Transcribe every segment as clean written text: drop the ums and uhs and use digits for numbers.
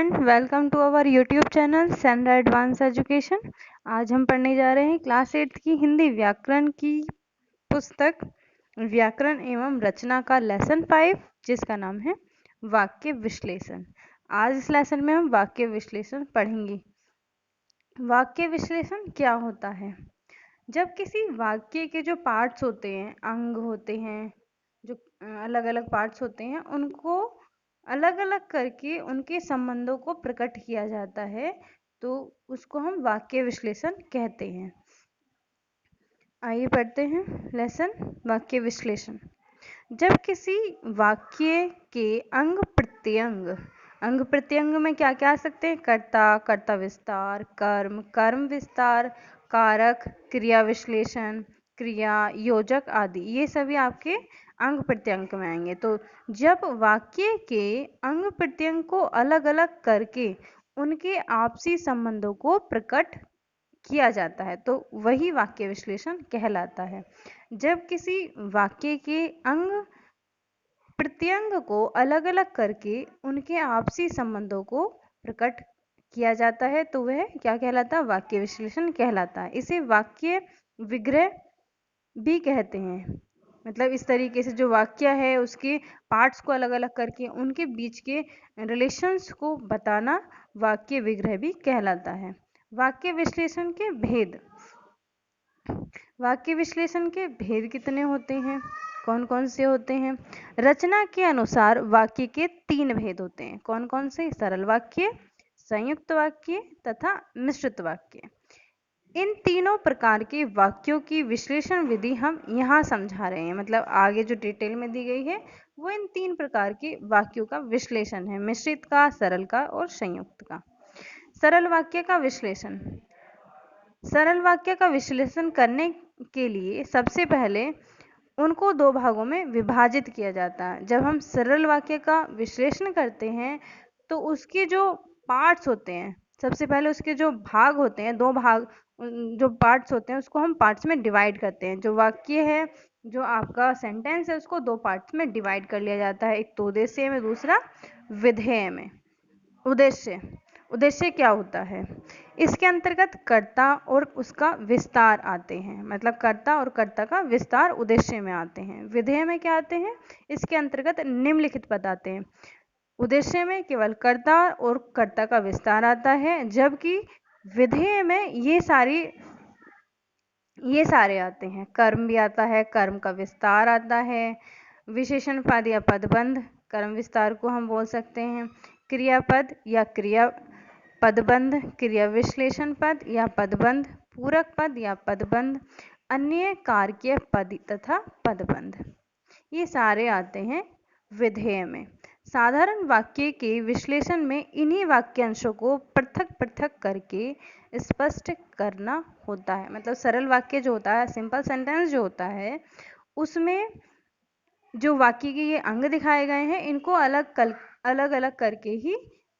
Student, welcome to our YouTube channel Sandra advance education. आज हम पढ़ने जा रहे हैं क्लास 8 की हिंदी व्याकरण की पुस्तक व्याकरण एवं रचना का लेसन 5, जिसका नाम है वाक्य विश्लेषण। आज इस लेसन में हम वाक्य विश्लेषण पढ़ेंगे। वाक्य विश्लेषण क्या होता है? जब किसी वाक्य के जो पार्ट्स होते हैं, अंग होते हैं, जो अलग अलग पार्ट्स होते हैं, उनको अलग अलग करके उनके संबंधों को प्रकट किया जाता है, तो उसको हम वाक्य विश्लेषण कहते हैं। आइए पढ़ते हैं लेसन वाक्य विश्लेषण। जब किसी वाक्य के अंग प्रत्यंग में क्या क्या आ सकते हैं? कर्ता, कर्ता विस्तार, कर्म, कर्म विस्तार, कारक, क्रिया विश्लेषण, क्रिया, योजक आदि, ये सभी आपके अंग प्रत्यंग में आएंगे। तो जब वाक्य के अंग प्रत्यंग को अलग अलग करके उनके आपसी संबंधों को प्रकट किया जाता है, तो वही वाक्य विश्लेषण कहलाता है। जब किसी वाक्य के अंग प्रत्यंग को अलग अलग करके उनके आपसी संबंधों को प्रकट किया जाता है, तो वह क्या कहलाता है? वाक्य विश्लेषण कहलाता है। इसे वाक्य विग्रह भी कहते हैं। मतलब इस तरीके से जो वाक्य है उसके पार्ट्स को अलग अलग करके उनके बीच के रिलेशंस को बताना वाक्य विग्रह भी कहलाता है। वाक्य विश्लेषण के भेद। वाक्य विश्लेषण के भेद कितने होते हैं? कौन कौन से होते हैं? रचना के अनुसार वाक्य के 3 भेद होते हैं। कौन कौन से? सरल वाक्य, संयुक्त वाक्य तथा मिश्रित वाक्य। इन तीनों प्रकार के वाक्यों की विश्लेषण विधि हम यहाँ समझा रहे हैं। मतलब आगे जो डिटेल में दी गई है वो इन 3 प्रकार के वाक्यों का विश्लेषण है, मिश्रित का, सरल का और संयुक्त का। सरल वाक्य का विश्लेषण। सरल वाक्य का विश्लेषण करने के लिए सबसे पहले उनको 2 भागों में विभाजित किया जाता है। जब हम सरल वाक्य का विश्लेषण करते हैं तो उसके जो पार्ट्स होते हैं, सबसे पहले उसके जो भाग होते हैं, 2 भाग, जो पार्ट्स होते हैं उसको हम पार्ट्स में डिवाइड करते हैं। जो वाक्य है, जो आपका सेंटेंस है, उसको 2 पार्ट्स में डिवाइड कर लिया जाता है। एक तो उद्देश्य में, दूसरा विधेय में। उद्देश्य, उद्देश्य क्या होता है? इसके अंतर्गत कर्ता और उसका विस्तार आते हैं। मतलब कर्ता और कर्ता का विस्तार उद्देश्य में आते हैं। विधेय में क्या आते हैं? इसके अंतर्गत निम्नलिखित पद आते हैं। उद्देश्य में केवल कर्ता और कर्ता का विस्तार आता है, जबकि विधेय में ये सारे आते हैं। कर्म भी आता है, कर्म का विस्तार आता है, विशेषण पद या पदबंध, कर्म विस्तार को हम बोल सकते हैं। क्रियापद या क्रिया पदबंध, क्रिया विश्लेषण पद या पदबंध, पूरक पद या पदबंध, अन्य कारकीय पद तथा पदबंध, ये सारे आते हैं विधेय में। साधारण वाक्य के विश्लेषण में इन्हीं वाक्यांशों को पृथक पृथक करके स्पष्ट करना होता है। मतलब सरल वाक्य जो होता है, सिंपल सेंटेंस जो होता है, उसमें जो वाक्य के ये अंग दिखाए गए हैं, इनको अलग अलग करके ही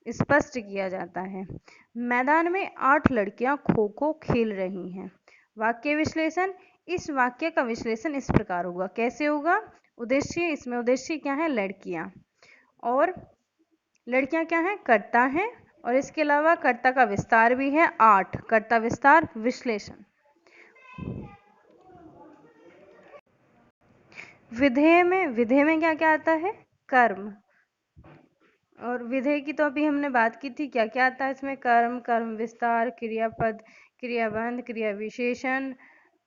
स्पष्ट किया जाता है। मैदान में 8 लड़कियां खो खो खेल रही हैं। वाक्य विश्लेषण। इस वाक्य का विश्लेषण इस प्रकार होगा। कैसे होगा? उद्देश्य, इसमें उद्देश्य क्या है? लड़कियां। और लड़कियां क्या है? कर्ता है। और इसके अलावा कर्ता का विस्तार भी है, 8। कर्ता विस्तार विश्लेषण। विधेय में क्या क्या आता है? कर्म। और विधेय की तो अभी हमने बात की थी। क्या क्या आता है इसमें? कर्म, कर्म विस्तार, क्रियापद, क्रियाबंध, क्रिया विशेषण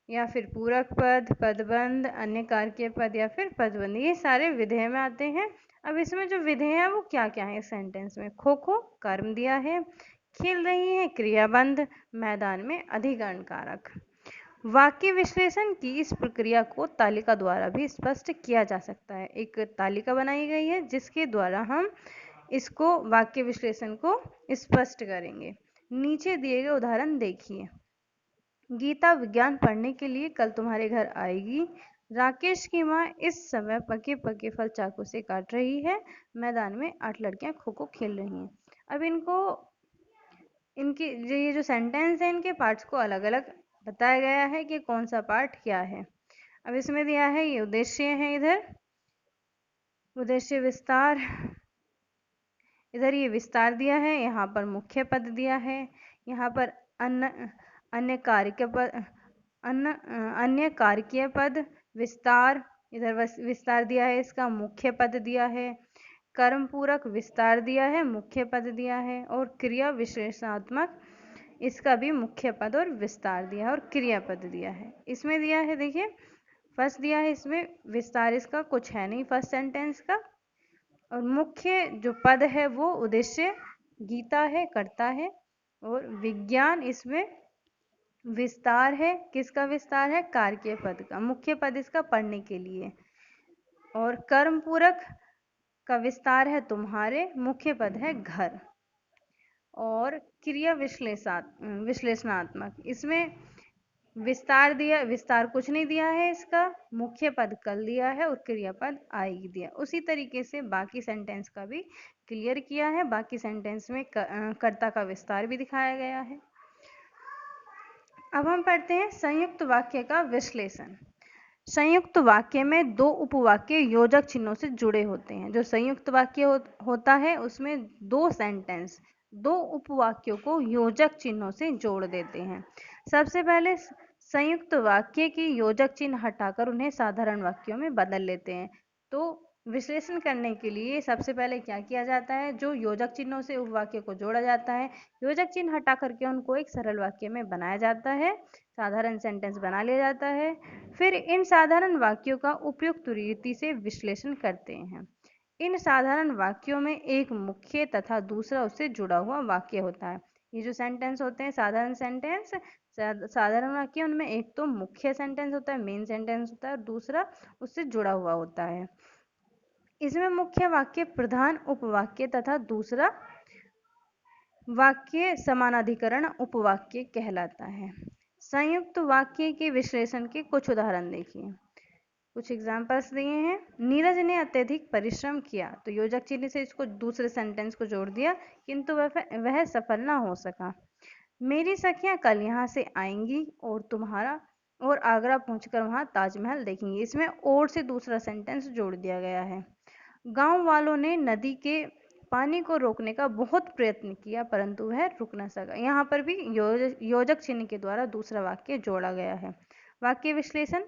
या फिर पूरक पद, पदबंध, अन्य कारकीय पद या फिर पदबंध, ये सारे विधेय में आते हैं। अब इसमें जो विधेय है वो क्या क्या है? सेंटेंस में खो खो कर्म दिया है, खेल रही है क्रियाबंध, मैदान में अधिकरण कारक। वाक्य विश्लेषण की इस प्रक्रिया को तालिका द्वारा भी स्पष्ट किया जा सकता है। एक तालिका बनाई गई है जिसके द्वारा हम इसको वाक्य विश्लेषण को स्पष्ट करेंगे। नीचे दिए गए उदाहरण देखिए। गीता विज्ञान पढ़ने के लिए कल तुम्हारे घर आएगी। राकेश की माँ इस समय पके पके फल चाकू से काट रही है। मैदान में 8 लड़कियां खो खो खेल रही हैं। अब इनकी ये जो सेंटेंस है, इनके पार्ट्स को अलग अलग बताया गया है कि कौन सा पार्ट क्या है। अब इसमें दिया है ये उद्देश्य है, इधर उद्देश्य विस्तार, इधर ये विस्तार दिया है, यहाँ पर मुख्य पद दिया है, यहाँ पर अन्य कारकीय पद, विस्तार, इधर विस्तार दिया है, इसका मुख्य पद दिया है, कर्म पूरक विस्तार दिया है, मुख्य पद दिया है, और क्रिया विशेषणात्मक, इसका भी मुख्य पद और विस्तार दिया है और क्रियापद दिया है। इसमें दिया है, देखिए फर्स्ट दिया है, इसमें विस्तार इसका कुछ है नहीं फर्स्ट सेंटेंस का, और मुख्य जो पद है वो उद्देश्य, गीता है, कर्ता है, और विज्ञान इसमें विस्तार है, किसका विस्तार है, कारकीय पद का, मुख्य पद इसका पढ़ने के लिए, और कर्म पूरक का विस्तार है तुम्हारे, मुख्य पद है घर, और क्रिया विश्लेषणात्मक, इसमें विस्तार दिया, विस्तार कुछ नहीं दिया है, इसका मुख्य पद कल दिया है और क्रियापद आएगी दिया। उसी तरीके से बाकी सेंटेंस का भी क्लियर किया है, बाकी सेंटेंस में कर्ता का विस्तार भी दिखाया गया है। अब हम पढ़ते हैं संयुक्त वाक्य का विश्लेषण। संयुक्त वाक्य में दो उपवाक्य योजक चिन्हों से जुड़े होते हैं। जो संयुक्त वाक्य होता है उसमें दो सेंटेंस दो उपवाक्यों को योजक चिन्हों से जोड़ देते हैं। सबसे पहले संयुक्त वाक्य की योजक चिन्ह हटाकर उन्हें साधारण वाक्यों में बदल लेते हैं। तो विश्लेषण करने के लिए सबसे पहले क्या किया जाता है, जो योजक चिन्हों से उपवाक्य को जोड़ा जाता है, योजक चिन्ह हटा करके उनको एक सरल वाक्य में बनाया जाता है, साधारण सेंटेंस बना लिया जाता है। फिर इन साधारण वाक्यों का उपयुक्त रीति से विश्लेषण करते हैं। इन साधारण वाक्यों में एक मुख्य तथा दूसरा उससे जुड़ा हुआ वाक्य होता है। ये जो सेंटेंस होते हैं साधारण सेंटेंस, साधारण वाक्य, उनमें एक तो मुख्य सेंटेंस होता है, मेन सेंटेंस होता है, और दूसरा उससे जुड़ा हुआ होता है। इसमें मुख्य वाक्य प्रधान उपवाक्य तथा दूसरा वाक्य समानाधिकरण उपवाक्य कहलाता है। संयुक्त वाक्य के विश्लेषण के कुछ उदाहरण देखिए, कुछ एग्जाम्पल्स दिए हैं। नीरज ने अत्यधिक परिश्रम किया, तो योजक चिन्ह से इसको दूसरे सेंटेंस को जोड़ दिया, किंतु वह सफल ना हो सका। मेरी सखियां कल यहाँ से आएंगी और आगरा पहुंचकर वहां ताजमहल देखेंगी। इसमें और से दूसरा सेंटेंस जोड़ दिया गया है। गांव वालों ने नदी के पानी को रोकने का बहुत प्रयत्न किया, परंतु वह रुक न सका। यहाँ पर भी योजक चिन्ह के द्वारा दूसरा वाक्य जोड़ा गया है। वाक्य विश्लेषण,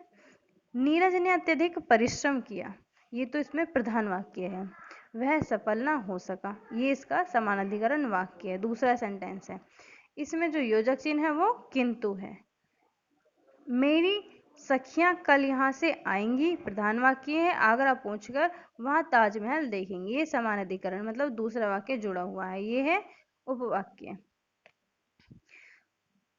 नीरज ने अत्यधिक परिश्रम किया, ये तो इसमें प्रधान वाक्य है। वह सफल ना हो सका, ये इसका समानाधिकरण वाक्य है, दूसरा सेंटेंस है। इसमें जो योजक चिन्ह है वो किंतु है। मेरी सखियां कल यहाँ से आएंगी, प्रधान वाक्य है, आगरा पहुंचकर वहां ताजमहल देखेंगे, ये समानाधिकरण मतलब दूसरा वाक्य जुड़ा हुआ है, ये है उपवाक्य।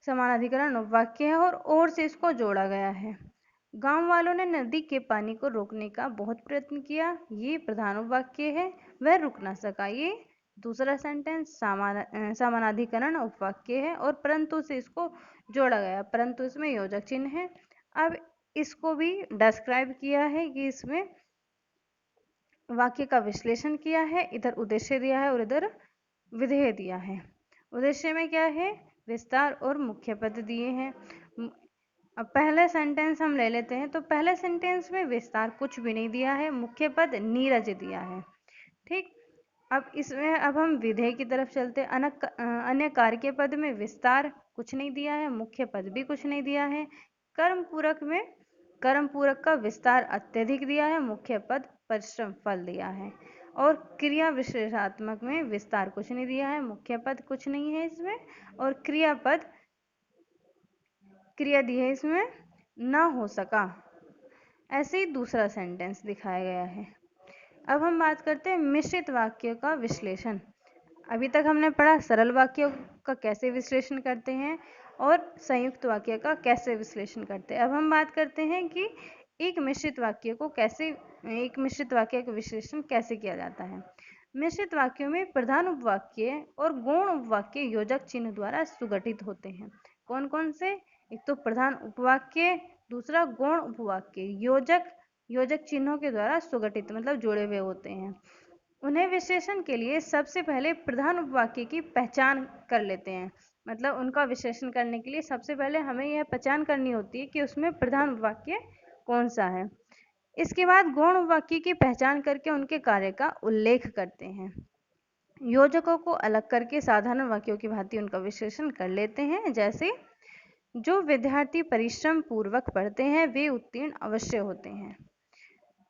समानाधिकरण उपवाक्य है और से इसको जोड़ा गया है। गांव वालों ने नदी के पानी को रोकने का बहुत प्रयत्न किया, ये प्रधान उपवाक्य है। वह रुक ना सका, ये दूसरा सेंटेंस समानाधिकरण उपवाक्य है, और परंतु से इसको जोड़ा गया, परंतु इसमें योजक चिन्ह है। अब इसको भी डिस्क्राइब किया है कि इसमें वाक्य का विश्लेषण किया है, इधर उद्देश्य दिया है और इधर विधेय दिया है। उद्देश्य में क्या है, विस्तार और मुख्य पद दिए हैं। अब पहले सेंटेंस हम ले लेते हैं, तो पहले सेंटेंस में विस्तार कुछ भी नहीं दिया है, मुख्य पद नीरज दिया है। ठीक, अब हम विधेय की तरफ चलते हैं। अन्य कारकीय पद में विस्तार कुछ नहीं दिया है, मुख्य पद भी कुछ नहीं दिया है। कर्म पूरक का विस्तार अत्यधिक दिया है, मुख्य पद परिश्रम फल दिया है। और क्रिया विशेषात्मक में विस्तार कुछ नहीं दिया है, मुख्य पद कुछ नहीं है इसमें, और क्रिया दी है इसमें, ना हो सका। ऐसे ही दूसरा सेंटेंस दिखाया गया है। अब हम बात करते हैं मिश्रित वाक्यों का विश्लेषण। अभी तक हमने पढ़ा सरल वाक्यों का कैसे विश्लेषण करते हैं और संयुक्त वाक्य का कैसे विश्लेषण करते हैं। अब हम बात करते हैं कि एक मिश्रित वाक्य का विश्लेषण कैसे किया जाता है। मिश्रित वाक्यों में प्रधान उपवाक्य और गौण उपवाक्य योजक चिन्ह द्वारा सुगठित होते हैं। कौन कौन से, एक तो प्रधान उपवाक्य, दूसरा गौण उपवाक्य योजक चिन्हों के द्वारा सुगठित मतलब जुड़े हुए होते हैं। उन्हें विश्लेषण के लिए सबसे पहले प्रधान उपवाक्य की पहचान कर लेते हैं। मतलब उनका विश्लेषण करने के लिए सबसे पहले हमें यह पहचान करनी होती है कि उसमें प्रधान उपवाक्य कौन सा है। इसके बाद गौण उपवाक्य की पहचान करके उनके कार्य का उल्लेख करते हैं। योजकों को अलग करके साधारण वाक्यों की भांति उनका विश्लेषण कर लेते हैं। जैसे जो विद्यार्थी परिश्रम पूर्वक पढ़ते हैं वे उत्तीर्ण अवश्य होते हैं।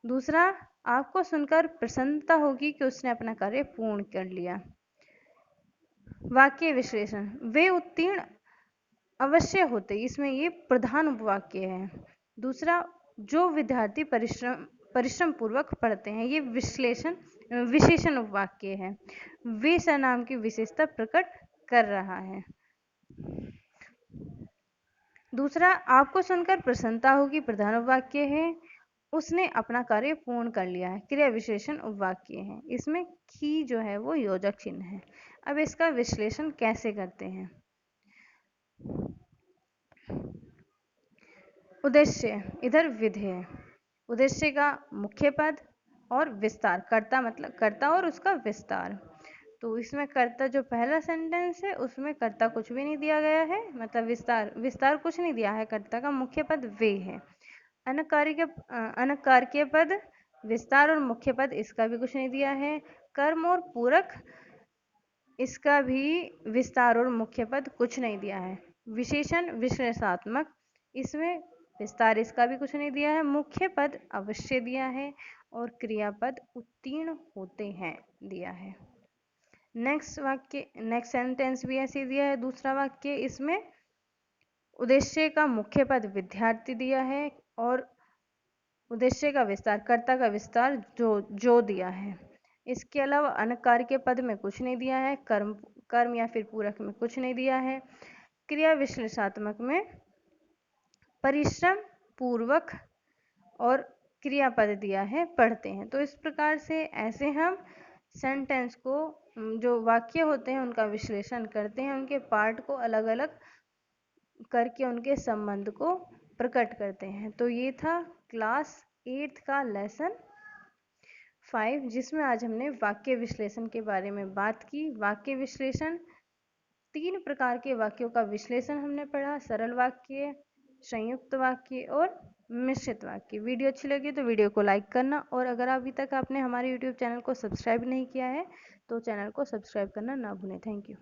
दूसरा, आपको सुनकर प्रसन्नता होगी कि उसने अपना कार्य पूर्ण कर लिया। वाक्य विश्लेषण, वे उत्तीर्ण अवश्य होते, इसमें ये प्रधान उपवाक्य है। दूसरा, जो विद्यार्थी परिश्रम पूर्वक पढ़ते हैं, ये विशेषण उपवाक्य है। वे सर्वनाम की विशेषता प्रकट कर रहा है। दूसरा, आपको सुनकर प्रसन्नता होगी, प्रधान उपवाक्य है। उसने अपना कार्य पूर्ण कर लिया है, क्रिया विशेषण उपवाक्य है। इसमें की जो है वो योजक चिन्ह है। अब इसका विश्लेषण कैसे करते हैं। उद्देश्य, इधर विधेय है। उद्देश्य का मुख्य पद और विस्तार, कर्ता मतलब कर्ता और उसका विस्तार। तो इसमें कर्ता जो पहला सेंटेंस है उसमें कर्ता कुछ भी नहीं दिया गया है, मतलब विस्तार कुछ नहीं दिया है। कर्ता का मुख्य पद वे है। अनकारकीय पद, विस्तार और मुख्य पद, इसका भी कुछ नहीं दिया है। कर्म और पूरक, इसका भी विस्तार और मुख्य पद कुछ नहीं दिया है। विशेषण विश्लेषणात्मक, इसमें विस्तार इसका भी कुछ नहीं दिया है। मुख्य पद अवश्य दिया है और क्रियापद उत्तीर्ण होते हैं दिया है। नेक्स्ट सेंटेंस भी ऐसे दिया है। दूसरा वाक्य, इसमें उद्देश्य का मुख्य पद विद्यार्थी दिया है और उद्देश्य का विस्तार, कर्ता का विस्तार जो दिया है। इसके अलावा अनकार के पद में कुछ नहीं दिया है। कर्म या फिर पूरक में कुछ नहीं दिया है। क्रिया विश्लेषणात्मक में परिश्रम पूर्वक और क्रियापद दिया है पढ़ते हैं। तो इस प्रकार से ऐसे हम सेंटेंस को, जो वाक्य होते हैं उनका विश्लेषण करते हैं, उनके पार्ट को अलग अलग करके उनके संबंध को प्रकट करते हैं। तो ये था क्लास 8 का लेसन 5, जिसमें आज हमने वाक्य विश्लेषण के बारे में बात की। वाक्य विश्लेषण, 3 प्रकार के वाक्यों का विश्लेषण हमने पढ़ा, सरल वाक्य, संयुक्त वाक्य और मिश्रित वाक्य। वीडियो अच्छी लगी तो वीडियो को लाइक करना, और अगर अभी तक आपने हमारे यूट्यूब चैनल को सब्सक्राइब नहीं किया है तो चैनल को सब्सक्राइब करना ना भूलें। Thank you.